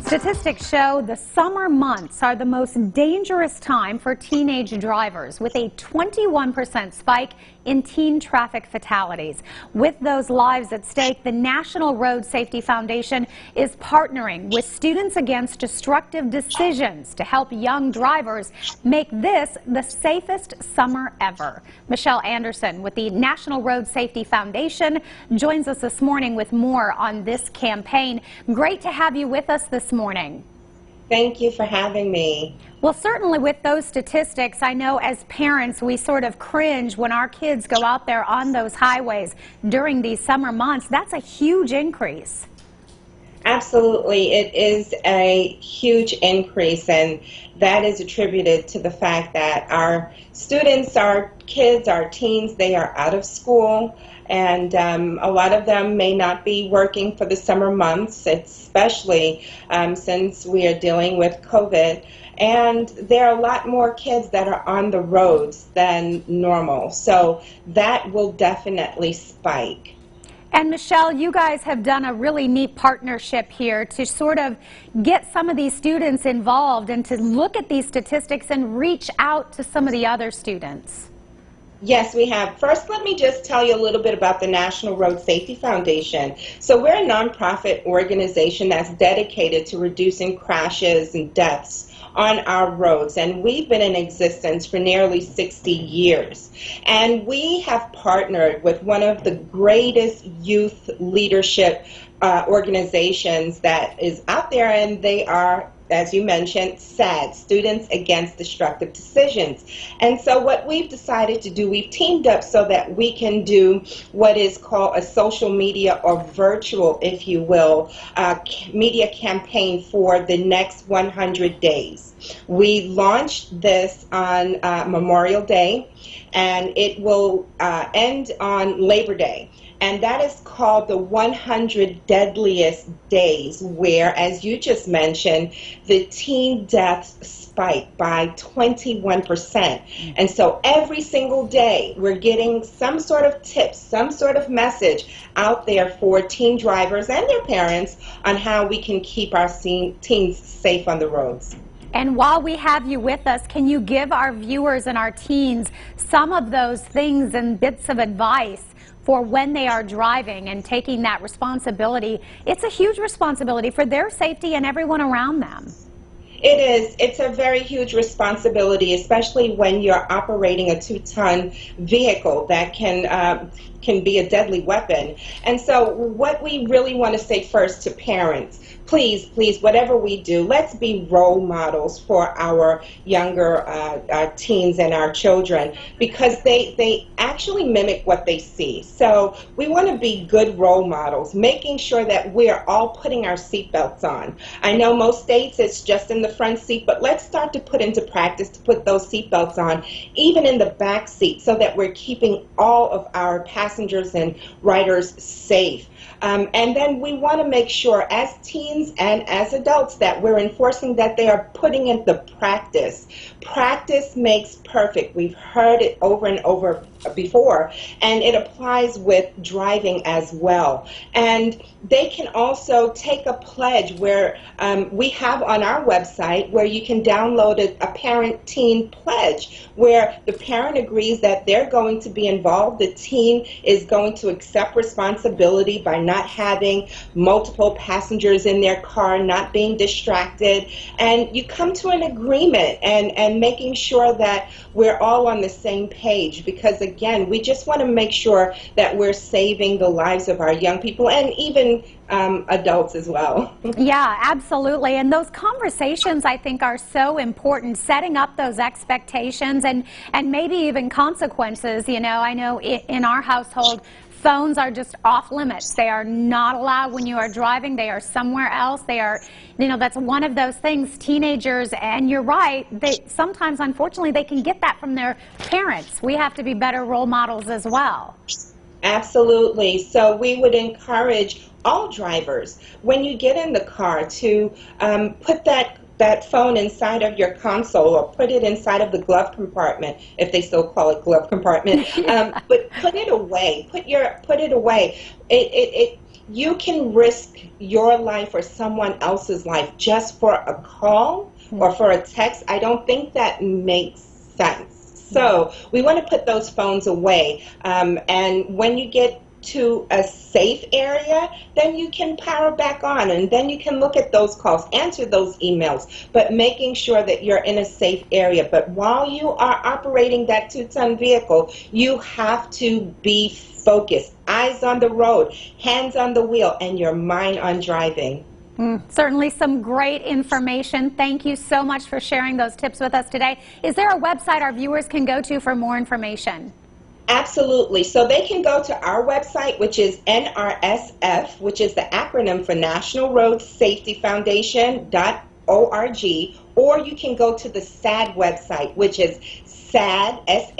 Statistics show the summer months are the most dangerous time for teenage drivers, with a 21% spike in teen traffic fatalities. With those lives at stake, the National Road Safety Foundation is partnering with Students Against Destructive Decisions to help young drivers make this the safest summer ever. Michelle Anderson with the National Road Safety Foundation joins us this morning with more on this campaign. Great to have you with us this morning. Thank you for having me. Well, certainly with those statistics, I know as parents we sort of cringe when our kids go out there on those highways during these summer months. That's a huge increase. Absolutely. It is a huge increase, and that is attributed to the fact that our students, our kids, our teens, they are out of school, and a lot of them may not be working for the summer months, especially since we are dealing with COVID. And there are a lot more kids that are on the roads than normal, so that will definitely spike. And Michelle, you guys have done a really neat partnership here to sort of get some of these students involved and to look at these statistics and reach out to some of the other students. Yes, we have. First, let me just tell you a little bit about the National Road Safety Foundation. So we're a nonprofit organization that's dedicated to reducing crashes and deaths on our roads, and we've been in existence for nearly 60 years. And we have partnered with one of the greatest youth leadership organizations that is out there, and they are, as you mentioned, SAD, Students Against Destructive Decisions. And so what we've decided to do, we've teamed up so that we can do what is called a social media or virtual, if you will, media campaign for the next 100 days. We launched this on Memorial Day, and it will end on Labor Day. And that is called the 100 Deadliest Days, where, as you just mentioned, the teen deaths spike by 21%. And so every single day, we're getting some sort of tips, some sort of message out there for teen drivers and their parents on how we can keep our teens safe on the roads. And while we have you with us, can you give our viewers and our teens some of those things and bits of advice for when they are driving and taking that responsibility? It's a huge responsibility for their safety and everyone around them. It is. It's a very huge responsibility, especially when you're operating a 2-ton vehicle that can be a deadly weapon. And so what we really want to say first to parents, please, whatever we do, let's be role models for our younger teens and our children, because they actually mimic what they see. So we want to be good role models, making sure that we're all putting our seatbelts on. I know most states it's just in the front seat, but let's start to put into practice to put those seatbelts on, even in the back seat, so that we're keeping all of our passengers and riders safe. And then we want to make sure as teens and as adults that we're enforcing that they are putting in the practice. Practice makes perfect. We've heard it over and over before, and it applies with driving as well. And they can also take a pledge where we have on our website where you can download a parent-teen pledge where the parent agrees that they're going to be involved. The teen is going to accept responsibility by not having multiple passengers in their car, not being distracted, and you come to an agreement and making sure that we're all on the same page, because again, we just want to make sure that we're saving the lives of our young people and even adults as well. Yeah, absolutely. And those conversations, I think, are so important, setting up those expectations and maybe even consequences. You know, I know in our household, phones are just off limits. They are not allowed when you are driving. They are somewhere else. They are, you know, that's one of those things. Teenagers, and you're right, they sometimes, unfortunately, they can get that from their parents. We have to be better role models as well. Absolutely. So we would encourage all drivers, when you get in the car, to put that phone inside of your console, or put it inside of the glove compartment, if they still call it glove compartment. But put it away. Put it away. you can risk your life or someone else's life just for a call or for a text. I don't think that makes sense. So we want to put those phones away. And when you get to a safe area, then you can power back on, and then you can look at those calls, answer those emails, but making sure that you're in a safe area. But while you are operating that 2-ton vehicle, you have to be focused, eyes on the road, hands on the wheel, and your mind on driving. Certainly some great information. Thank you so much for sharing those tips with us today. Is there a website our viewers can go to for more information? Absolutely. So they can go to our website, which is NRSF, which is the acronym for National Road Safety Foundation.org, or you can go to the SAD website, which is SAD.org.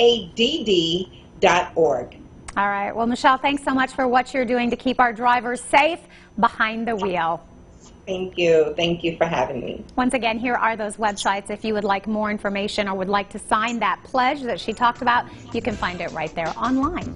All right. Well, Michelle, thanks so much for what you're doing to keep our drivers safe behind the wheel. Thank you. Thank you for having me. Once again, here are those websites. If you would like more information or would like to sign that pledge that she talked about, you can find it right there online.